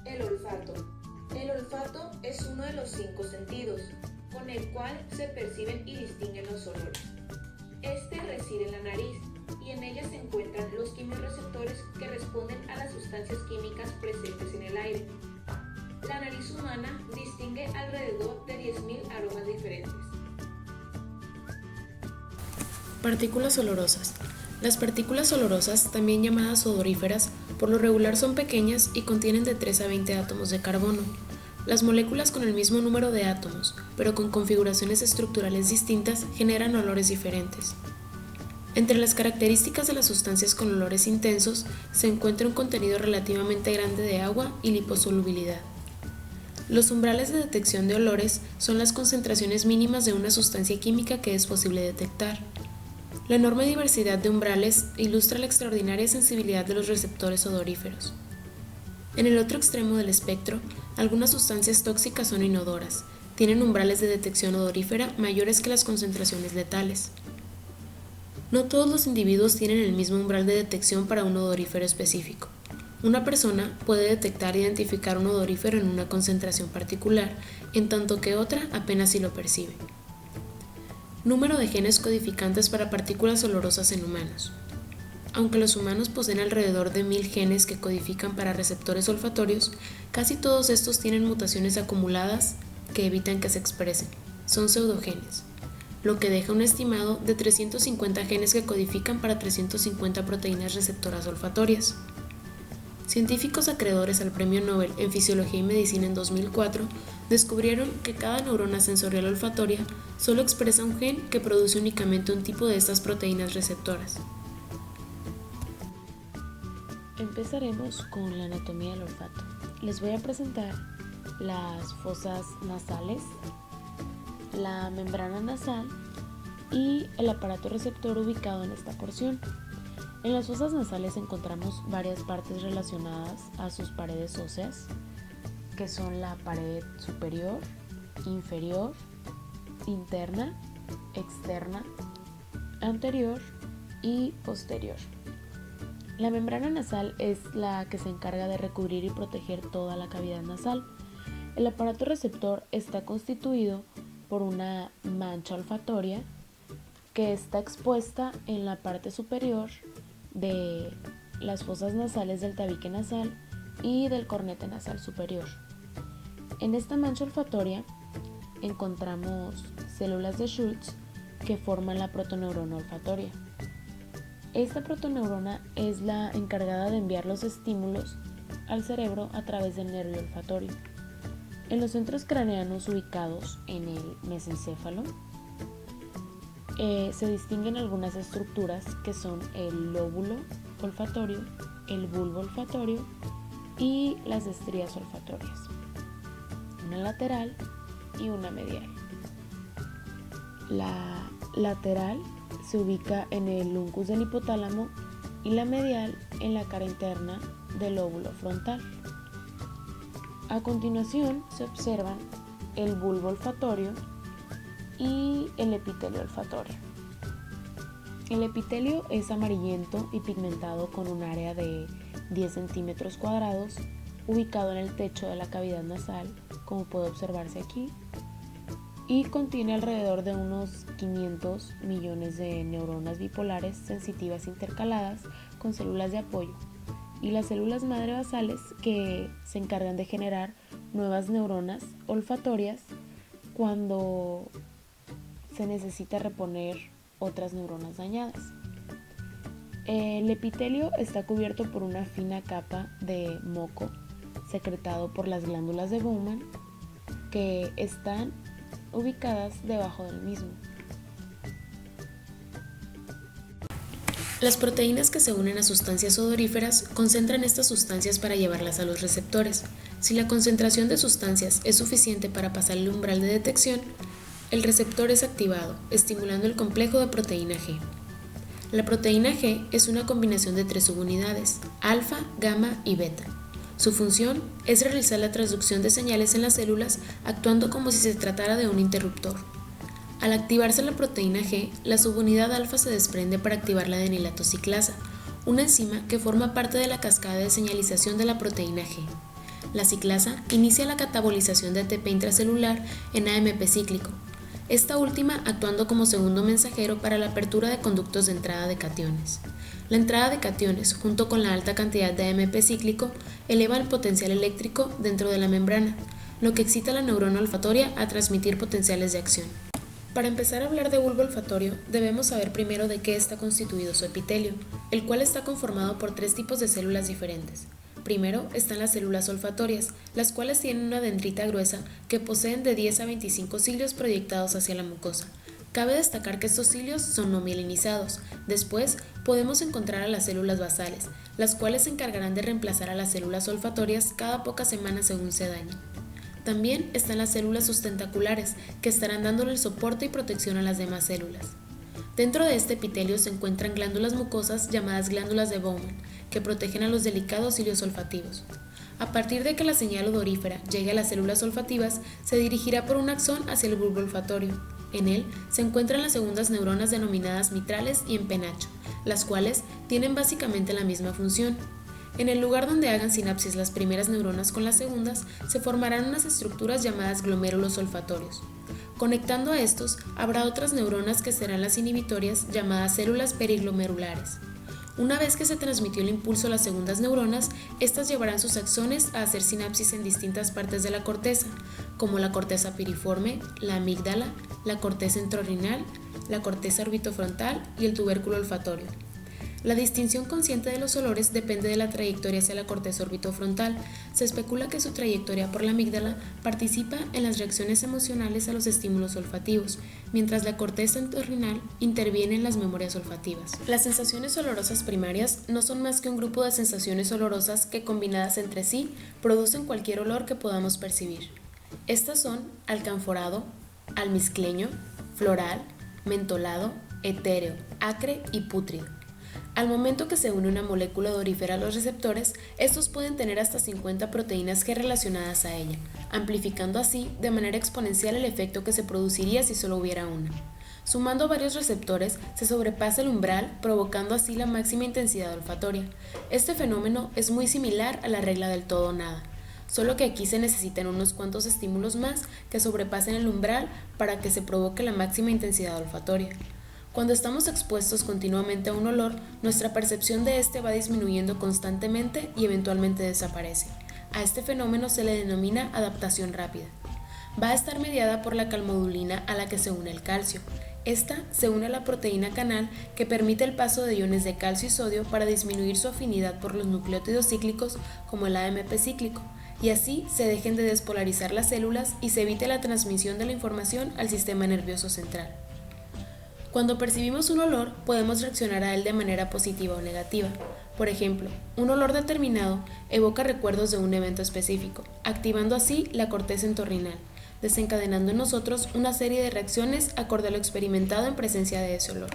El olfato. El olfato es uno de los 5 sentidos, con el cual se perciben y distinguen los olores. Este reside en la nariz y en ella se encuentran los quimiorreceptores que responden a las sustancias químicas presentes en el aire. La nariz humana distingue alrededor de 10.000 aromas diferentes. Partículas olorosas. Las partículas olorosas, también llamadas odoríferas, por lo regular son pequeñas y contienen de 3 a 20 átomos de carbono. Las moléculas con el mismo número de átomos, pero con configuraciones estructurales distintas, generan olores diferentes. Entre las características de las sustancias con olores intensos se encuentra un contenido relativamente grande de agua y liposolubilidad. Los umbrales de detección de olores son las concentraciones mínimas de una sustancia química que es posible detectar. La enorme diversidad de umbrales ilustra la extraordinaria sensibilidad de los receptores odoríferos. En el otro extremo del espectro, algunas sustancias tóxicas son inodoras, tienen umbrales de detección odorífera mayores que las concentraciones letales. No todos los individuos tienen el mismo umbral de detección para un odorífero específico. Una persona puede detectar e identificar un odorífero en una concentración particular, en tanto que otra apenas si lo percibe. Número de genes codificantes para partículas olorosas en humanos. Aunque los humanos poseen alrededor de 1000 genes que codifican para receptores olfatorios, casi todos estos tienen mutaciones acumuladas que evitan que se expresen. Son pseudogenes, lo que deja un estimado de 350 genes que codifican para 350 proteínas receptoras olfatorias. Científicos acreedores al Premio Nobel en Fisiología y Medicina en 2004 descubrieron que cada neurona sensorial olfatoria solo expresa un gen que produce únicamente un tipo de estas proteínas receptoras. Empezaremos con la anatomía del olfato. Les voy a presentar las fosas nasales, la membrana nasal y el aparato receptor ubicado en esta porción. En las fosas nasales encontramos varias partes relacionadas a sus paredes óseas, que son la pared superior, inferior, interna, externa, anterior y posterior. La membrana nasal es la que se encarga de recubrir y proteger toda la cavidad nasal. El aparato receptor está constituido por una mancha olfatoria que está expuesta en la parte superior de las fosas nasales del tabique nasal y del cornete nasal superior. En esta mancha olfatoria encontramos células de Schultz que forman la protoneurona olfatoria. Esta protoneurona es la encargada de enviar los estímulos al cerebro a través del nervio olfatorio. En los centros craneanos ubicados en el mesencéfalo se distinguen algunas estructuras que son el lóbulo olfatorio, el bulbo olfatorio y las estrías olfatorias, una lateral y una medial. La lateral se ubica en el uncus del hipotálamo y la medial en la cara interna del lóbulo frontal. A continuación se observan el bulbo olfatorio y el epitelio olfatorio. El epitelio es amarillento y pigmentado con un área de 10 centímetros cuadrados ubicado en el techo de la cavidad nasal, como puede observarse aquí, y contiene alrededor de unos 500 millones de neuronas bipolares sensitivas intercaladas con células de apoyo y las células madre basales que se encargan de generar nuevas neuronas olfatorias cuando se necesita reponer otras neuronas dañadas. El epitelio está cubierto por una fina capa de moco secretado por las glándulas de Bowman que están ubicadas debajo del mismo. Las proteínas que se unen a sustancias odoríferas concentran estas sustancias para llevarlas a los receptores. Si la concentración de sustancias es suficiente para pasar el umbral de detección, el receptor es activado, estimulando el complejo de proteína G. La proteína G es una combinación de 3 subunidades, alfa, gamma y beta. Su función es realizar la transducción de señales en las células actuando como si se tratara de un interruptor. Al activarse la proteína G, la subunidad alfa se desprende para activar la adenilato ciclasa, una enzima que forma parte de la cascada de señalización de la proteína G. La ciclasa inicia la catabolización de ATP intracelular en AMP cíclico, esta última actuando como segundo mensajero para la apertura de conductos de entrada de cationes. La entrada de cationes, junto con la alta cantidad de AMP cíclico, eleva el potencial eléctrico dentro de la membrana, lo que excita a la neurona olfatoria a transmitir potenciales de acción. Para empezar a hablar de bulbo olfatorio, debemos saber primero de qué está constituido su epitelio, el cual está conformado por 3 tipos de células diferentes. Primero están las células olfatorias, las cuales tienen una dendrita gruesa que poseen de 10 a 25 cilios proyectados hacia la mucosa. Cabe destacar que estos cilios son no mielinizados. Después podemos encontrar a las células basales, las cuales se encargarán de reemplazar a las células olfatorias cada pocas semanas según se dañen. También están las células sustentaculares, que estarán dándole el soporte y protección a las demás células. Dentro de este epitelio se encuentran glándulas mucosas llamadas glándulas de Bowman, que protegen a los delicados cilios olfativos. A partir de que la señal odorífera llegue a las células olfativas, se dirigirá por un axón hacia el bulbo olfatorio. En él se encuentran las segundas neuronas denominadas mitrales y en penacho, las cuales tienen básicamente la misma función. En el lugar donde hagan sinapsis las primeras neuronas con las segundas, se formarán unas estructuras llamadas glomérulos olfatorios. Conectando a estos, habrá otras neuronas que serán las inhibitorias llamadas células periglomerulares. Una vez que se transmitió el impulso a las segundas neuronas, estas llevarán sus axones a hacer sinapsis en distintas partes de la corteza, como la corteza piriforme, la amígdala, la corteza entorrinal, la corteza orbitofrontal y el tubérculo olfatorio. La distinción consciente de los olores depende de la trayectoria hacia la corteza orbitofrontal. Se especula que su trayectoria por la amígdala participa en las reacciones emocionales a los estímulos olfativos, mientras la corteza entorrinal interviene en las memorias olfativas. Las sensaciones olorosas primarias no son más que un grupo de sensaciones olorosas que combinadas entre sí producen cualquier olor que podamos percibir. Estas son alcanforado, almizcleño, floral, mentolado, etéreo, acre y pútrido. Al momento que se une una molécula odorífera a los receptores, estos pueden tener hasta 50 proteínas G relacionadas a ella, amplificando así de manera exponencial el efecto que se produciría si solo hubiera una. Sumando varios receptores, se sobrepasa el umbral, provocando así la máxima intensidad olfatoria. Este fenómeno es muy similar a la regla del todo o nada, solo que aquí se necesitan unos cuantos estímulos más que sobrepasen el umbral para que se provoque la máxima intensidad olfatoria. Cuando estamos expuestos continuamente a un olor, nuestra percepción de este va disminuyendo constantemente y eventualmente desaparece. A este fenómeno se le denomina adaptación rápida. Va a estar mediada por la calmodulina a la que se une el calcio. Esta se une a la proteína canal que permite el paso de iones de calcio y sodio para disminuir su afinidad por los nucleótidos cíclicos como el AMP cíclico, y así se dejen de despolarizar las células y se evite la transmisión de la información al sistema nervioso central. Cuando percibimos un olor, podemos reaccionar a él de manera positiva o negativa. Por ejemplo, un olor determinado evoca recuerdos de un evento específico, activando así la corteza entorrinal, desencadenando en nosotros una serie de reacciones acorde a lo experimentado en presencia de ese olor.